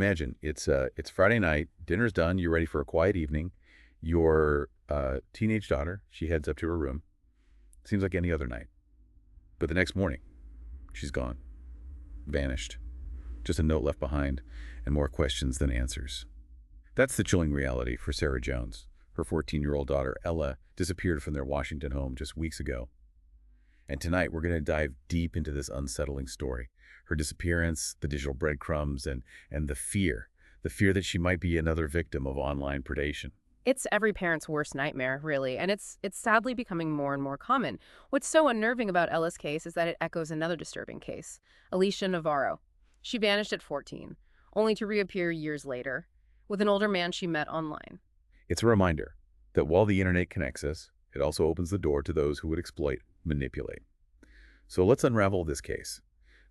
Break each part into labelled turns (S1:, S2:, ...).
S1: Imagine it's Friday night, dinner's done, you're ready for a quiet evening. Your teenage daughter, she heads up to her room. Seems like any other night. But the next morning, she's gone. Vanished. Just a note left behind, and more questions than answers. That's the chilling reality for Sarah Jones. Her 14-year-old daughter, Ella, disappeared from their Washington home just weeks ago. And tonight, we're going to dive deep into this unsettling story. Her disappearance, the digital breadcrumbs, and the fear. The fear that she might be another victim of online predation.
S2: It's every parent's worst nightmare, really, and it's sadly becoming more and more common. What's so unnerving about Ella's case is that it echoes another disturbing case, Alicia Navarro. She vanished at 14, only to reappear years later, with an older man she met online.
S1: It's a reminder that while the internet connects us, it also opens the door to those who would exploit, manipulate. So let's unravel this case.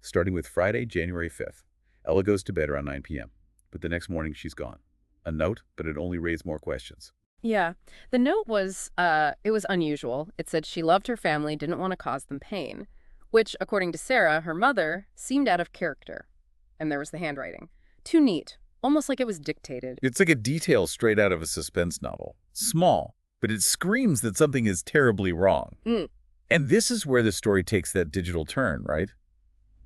S1: Starting with Friday, January 5th. Ella goes to bed around 9 p.m., but the next morning she's gone. A note, but it only raised more questions.
S2: Yeah, the note was, it was unusual. It said she loved her family, didn't want to cause them pain, which, according to Sarah, her mother, seemed out of character. And there was the handwriting. Too neat, almost like it was dictated.
S1: It's like a detail straight out of a suspense novel. Small, but it screams that something is terribly wrong. And this is where the story takes that digital turn, right?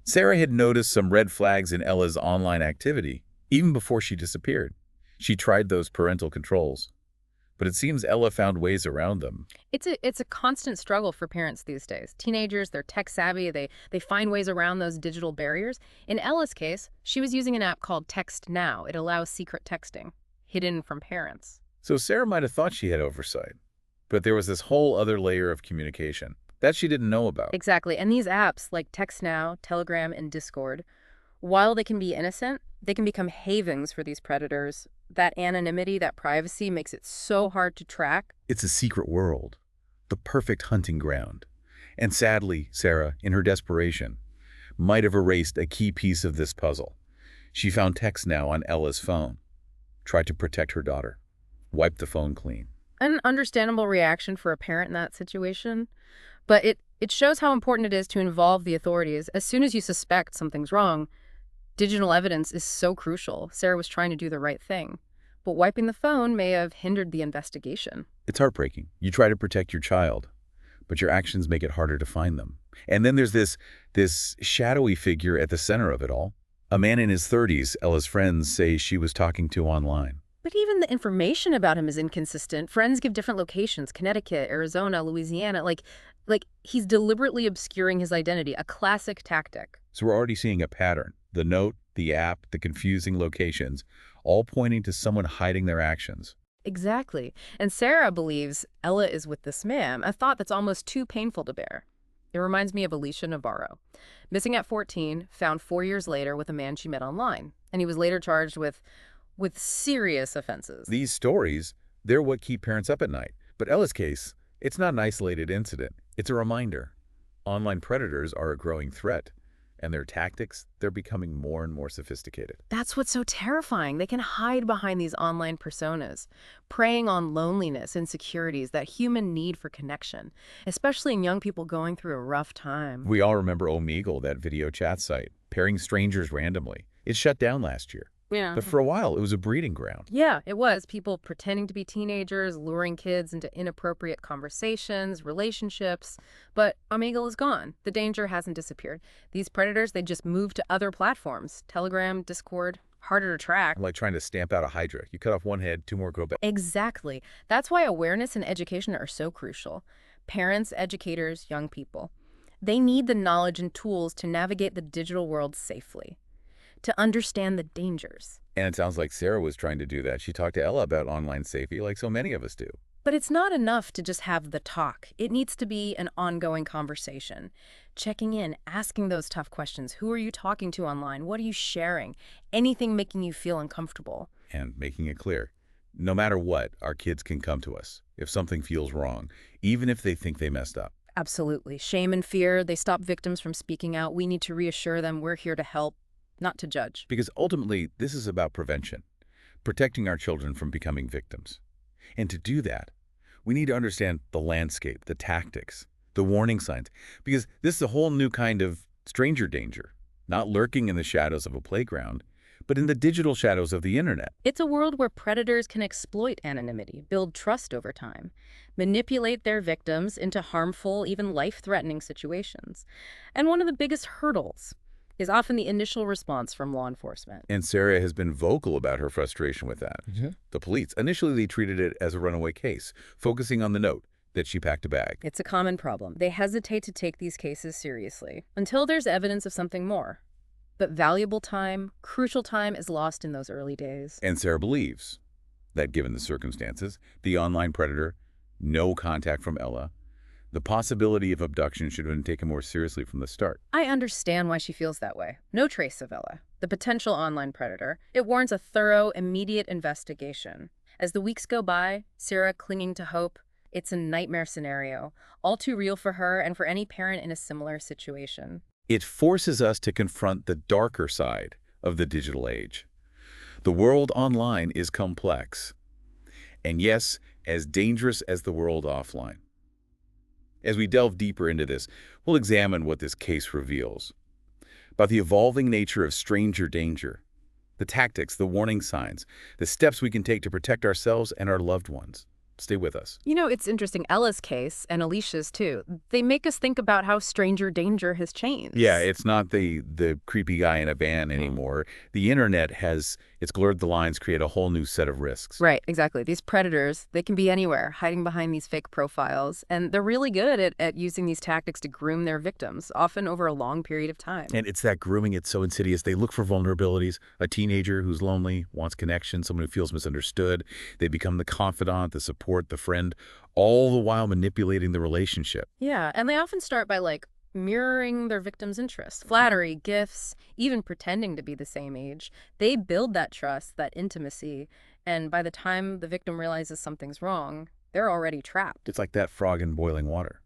S1: Sarah had noticed some red flags in Ella's online activity, even before she disappeared. She tried those parental controls, but it seems Ella found ways around them.
S2: It's a constant struggle for parents these days. Teenagers, they're tech savvy, they find ways around those digital barriers. In Ella's case, she was using an app called Text Now. It allows secret texting, hidden from parents.
S1: So Sarah might have thought she had oversight, but there was this whole other layer of communication that she didn't know about.
S2: Exactly, and these apps like Text Now, Telegram, and Discord, while they can be innocent, they can become havens for these predators. That anonymity, that privacy makes it so hard to track.
S1: It's a secret world, the perfect hunting ground. And sadly, Sarah, in her desperation, might have erased a key piece of this puzzle. She found Text Now on Ella's phone, tried to protect her daughter, wiped the phone clean.
S2: An understandable reaction for a parent in that situation, but it shows how important it is to involve the authorities. As soon as you suspect something's wrong, digital evidence is so crucial. Sarah was trying to do the right thing, but wiping the phone may have hindered the investigation.
S1: It's heartbreaking. You try to protect your child, but your actions make it harder to find them. And then there's this shadowy figure at the center of it all. A man in his 30s, Ella's friends say she was talking to online.
S2: But even the information about him is inconsistent. Friends give different locations, Connecticut, Arizona, Louisiana. Like he's deliberately obscuring his identity, a classic tactic.
S1: So we're already seeing a pattern. The note, the app, the confusing locations, all pointing to someone hiding their actions.
S2: Exactly. And Sarah believes Ella is with this man, a thought that's almost too painful to bear. It reminds me of Alicia Navarro. Missing at 14, found 4 years later with a man she met online. And he was later charged with serious offenses.
S1: These stories, they're what keep parents up at night. But Ella's case, it's not an isolated incident. It's a reminder. Online predators are a growing threat. And their tactics, they're becoming more and more sophisticated.
S2: That's what's so terrifying. They can hide behind these online personas, preying on loneliness, insecurities, that human need for connection, especially in young people going through a rough time.
S1: We all remember Omegle, that video chat site, pairing strangers randomly. It shut down last year.
S2: Yeah.
S1: But for a while, it was a breeding ground.
S2: Yeah, it was. People pretending to be teenagers, luring kids into inappropriate conversations, relationships. But Omegle is gone. The danger hasn't disappeared. These predators, they just moved to other platforms. Telegram, Discord, harder to track.
S1: Like trying to stamp out a hydra. You cut off one head, two more grow back.
S2: Exactly. That's why awareness and education are so crucial. Parents, educators, young people. They need the knowledge and tools to navigate the digital world safely, to understand the dangers.
S1: And it sounds like Sarah was trying to do that. She talked to Ella about online safety like so many of us do.
S2: But it's not enough to just have the talk. It needs to be an ongoing conversation. Checking in, asking those tough questions. Who are you talking to online? What are you sharing? Anything making you feel uncomfortable.
S1: And making it clear, no matter what, our kids can come to us if something feels wrong, even if they think they messed up.
S2: Absolutely. Shame and fear, they stop victims from speaking out. We need to reassure them we're here to help, not to judge.
S1: Because ultimately, this is about prevention, protecting our children from becoming victims. And to do that, we need to understand the landscape, the tactics, the warning signs, because this is a whole new kind of stranger danger, not lurking in the shadows of a playground, but in the digital shadows of the internet.
S2: It's a world where predators can exploit anonymity, build trust over time, manipulate their victims into harmful, even life-threatening situations. And one of the biggest hurdles is often the initial response from law enforcement.
S1: And Sarah has been vocal about her frustration with that. The police, initially they treated it as a runaway case, focusing on the note that she packed a bag.
S2: It's a common problem. They hesitate to take these cases seriously until there's evidence of something more. But valuable time, crucial time, is lost in those early days.
S1: And Sarah believes that given the circumstances, the online predator, no contact from Ella, the possibility of abduction should have been taken more seriously from the start.
S2: I understand why she feels that way. No trace of Ella, the potential online predator. It warrants a thorough, immediate investigation. As the weeks go by, Sarah clinging to hope, it's a nightmare scenario, all too real for her and for any parent in a similar situation.
S1: It forces us to confront the darker side of the digital age. The world online is complex, and yes, as dangerous as the world offline. As we delve deeper into this, we'll examine what this case reveals about the evolving nature of stranger danger, the tactics, the warning signs, the steps we can take to protect ourselves and our loved ones. Stay with us.
S2: You know, it's interesting. Ella's case, and Alicia's too, they make us think about how stranger danger has changed.
S1: Yeah, it's not the creepy guy in a van anymore. The internet it's blurred the lines, create a whole new set of risks.
S2: Right, exactly. These predators, they can be anywhere, hiding behind these fake profiles, and they're really good at using these tactics to groom their victims, often over a long period of time.
S1: And it's that grooming, it's so insidious. They look for vulnerabilities. A teenager who's lonely, wants connection, someone who feels misunderstood. They become the confidant, the support, the friend, all the while manipulating the relationship.
S2: Yeah, and they often start by mirroring their victim's interests, flattery, gifts, even pretending to be the same age. They build that trust, that intimacy, and by the time the victim realizes something's wrong, they're already trapped.
S1: It's like that frog in boiling water.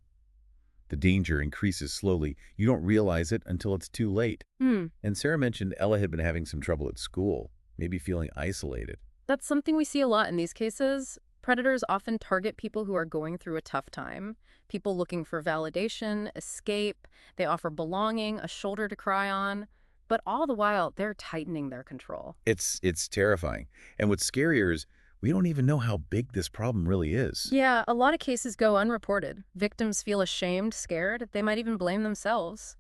S1: The danger increases slowly. You don't realize it until it's too late. And Sarah mentioned Ella had been having some trouble at school, maybe feeling isolated.
S2: That's something we see a lot in these cases. Predators often target people who are going through a tough time, people looking for validation, escape. They offer belonging, a shoulder to cry on. But all the while, they're tightening their control.
S1: It's terrifying. And what's scarier is we don't even know how big this problem really is.
S2: Yeah, a lot of cases go unreported. Victims feel ashamed, scared. They might even blame themselves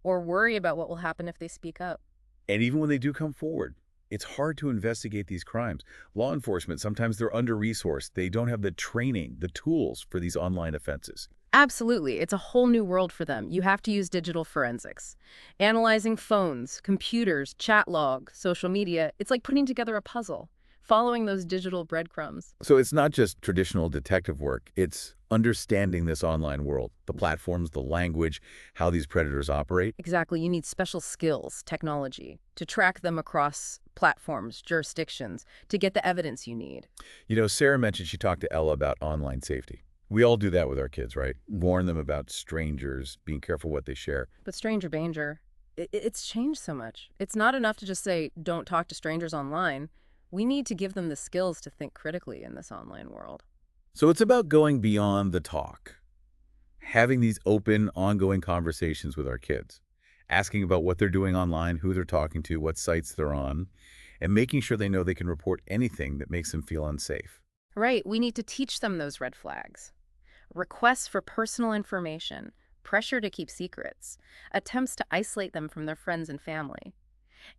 S2: or worry about what will happen if they speak up.
S1: And even when they do come forward, it's hard to investigate these crimes. Law enforcement, sometimes they're under-resourced. They don't have the training, the tools for these online offenses.
S2: Absolutely. It's a whole new world for them. You have to use digital forensics. Analyzing phones, computers, chat logs, social media, it's like putting together a puzzle, following those digital breadcrumbs.
S1: So it's not just traditional detective work. It's understanding this online world, the platforms, the language, how these predators operate.
S2: Exactly. You need special skills, technology, to track them across platforms, jurisdictions, to get the evidence you need.
S1: You know, Sarah mentioned she talked to Ella about online safety. We all do that with our kids, right? Warn them about strangers, being careful what they share.
S2: But stranger danger, it's changed so much. It's not enough to just say, don't talk to strangers online. We need to give them the skills to think critically in this online world.
S1: So it's about going beyond the talk, having these open, ongoing conversations with our kids, asking about what they're doing online, who they're talking to, what sites they're on, and making sure they know they can report anything that makes them feel unsafe.
S2: Right. We need to teach them those red flags. Requests for personal information, pressure to keep secrets, attempts to isolate them from their friends and family.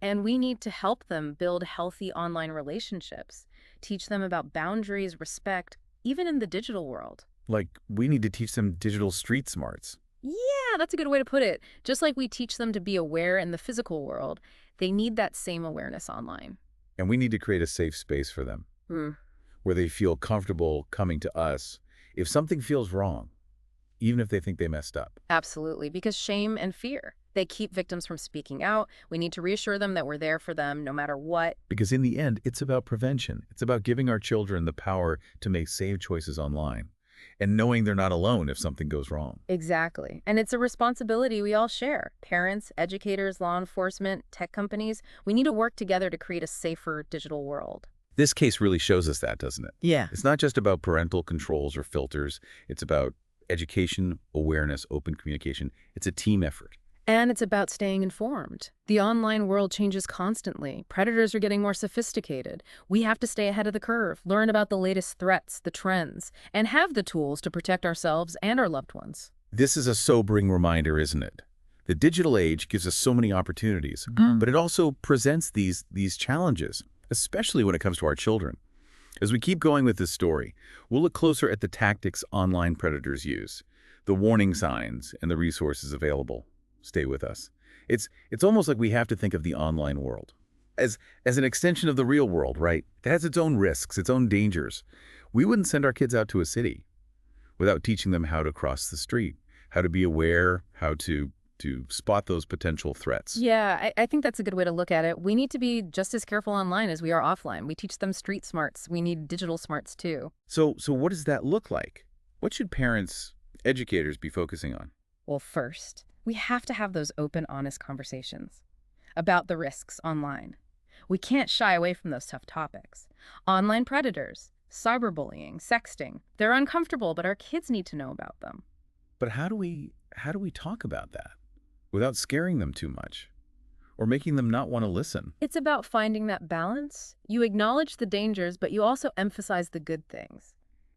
S2: And we need to help them build healthy online relationships, teach them about boundaries, respect, even in the digital world.
S1: Like, we need to teach them digital street smarts.
S2: Yeah, that's a good way to put it. Just like we teach them to be aware in the physical world, they need that same awareness online.
S1: And we need to create a safe space for them, where they feel comfortable coming to us if something feels wrong, even if they think they messed up.
S2: Absolutely, because shame and fear, they keep victims from speaking out. We need to reassure them that we're there for them no matter what.
S1: Because in the end, it's about prevention. It's about giving our children the power to make safe choices online and knowing they're not alone if something goes wrong.
S2: Exactly. And it's a responsibility we all share. Parents, educators, law enforcement, tech companies, we need to work together to create a safer digital world.
S1: This case really shows us that, doesn't it?
S2: Yeah.
S1: It's not just about parental controls or filters. It's about education, awareness, open communication. It's a team effort.
S2: And it's about staying informed. The online world changes constantly. Predators are getting more sophisticated. We have to stay ahead of the curve, learn about the latest threats, the trends, and have the tools to protect ourselves and our loved ones.
S1: This is a sobering reminder, isn't it? The digital age gives us so many opportunities, but it also presents these challenges, especially when it comes to our children. As we keep going with this story, we'll look closer at the tactics online predators use, the warning signs, and the resources available. Stay with us. It's almost like we have to think of the online world as an extension of the real world, right? It has its own risks, its own dangers. We wouldn't send our kids out to a city without teaching them how to cross the street, how to be aware, how to spot those potential threats.
S2: Yeah, I think that's a good way to look at it. We need to be just as careful online as we are offline. We teach them street smarts. We need digital smarts too.
S1: So what does that look like? What should parents, educators be focusing on?
S2: Well, first, we have to have those open, honest conversations about the risks online. We can't shy away from those tough topics. Online predators, cyberbullying, sexting, they're uncomfortable, but our kids need to know about them.
S1: But how do we talk about that without scaring them too much or making them not want to listen?
S2: It's about finding that balance. You acknowledge the dangers, but you also emphasize the good things.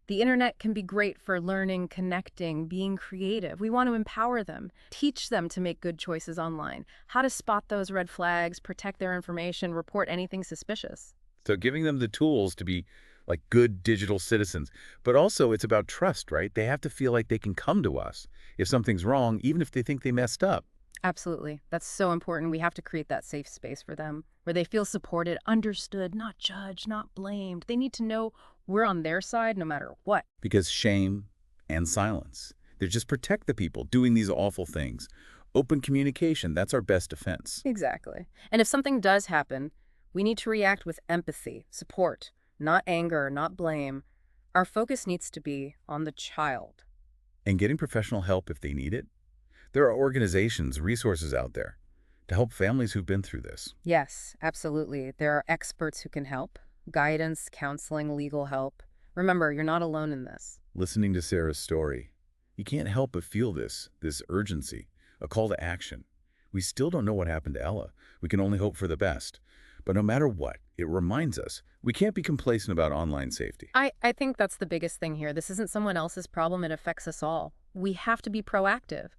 S2: The internet can be great for learning, connecting, being creative. We want to empower them, teach them to make good choices online, how to spot those red flags, protect their information, report anything suspicious.
S1: So giving them the tools to be like good digital citizens. But also it's about trust, right? They have to feel like they can come to us if something's wrong, even if they think they messed up.
S2: Absolutely. That's so important. We have to create that safe space for them where they feel supported, understood, not judged, not blamed. They need to know we're on their side no matter what.
S1: Because shame and silence, they just protect the people doing these awful things. Open communication, that's our best defense.
S2: Exactly. And if something does happen, we need to react with empathy, support, not anger, not blame. Our focus needs to be on the child.
S1: And getting professional help if they need it. There are organizations, resources out there to help families who've been through this.
S2: Yes, absolutely. There are experts who can help. Guidance, counseling, legal help. Remember, you're not alone in this.
S1: Listening to Sarah's story, you can't help but feel this urgency, a call to action. We still don't know what happened to Ella. We can only hope for the best. But no matter what, it reminds us we can't be complacent about online safety.
S2: I think that's the biggest thing here. This isn't someone else's problem. It affects us all. We have to be proactive,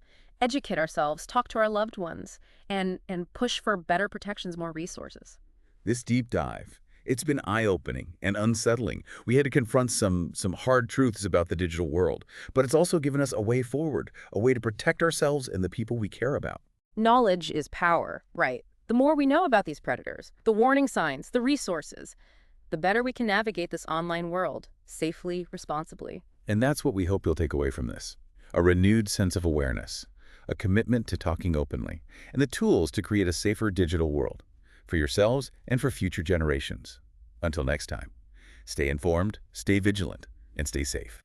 S2: educate ourselves, talk to our loved ones, and push for better protections, more resources.
S1: This deep dive, it's been eye-opening and unsettling. We had to confront some hard truths about the digital world, but it's also given us a way forward, a way to protect ourselves and the people we care about.
S2: Knowledge is power, right? The more we know about these predators, the warning signs, the resources, the better we can navigate this online world safely, responsibly.
S1: And that's what we hope you'll take away from this. A renewed sense of awareness, a commitment to talking openly, and the tools to create a safer digital world for yourselves and for future generations. Until next time, stay informed, stay vigilant, and stay safe.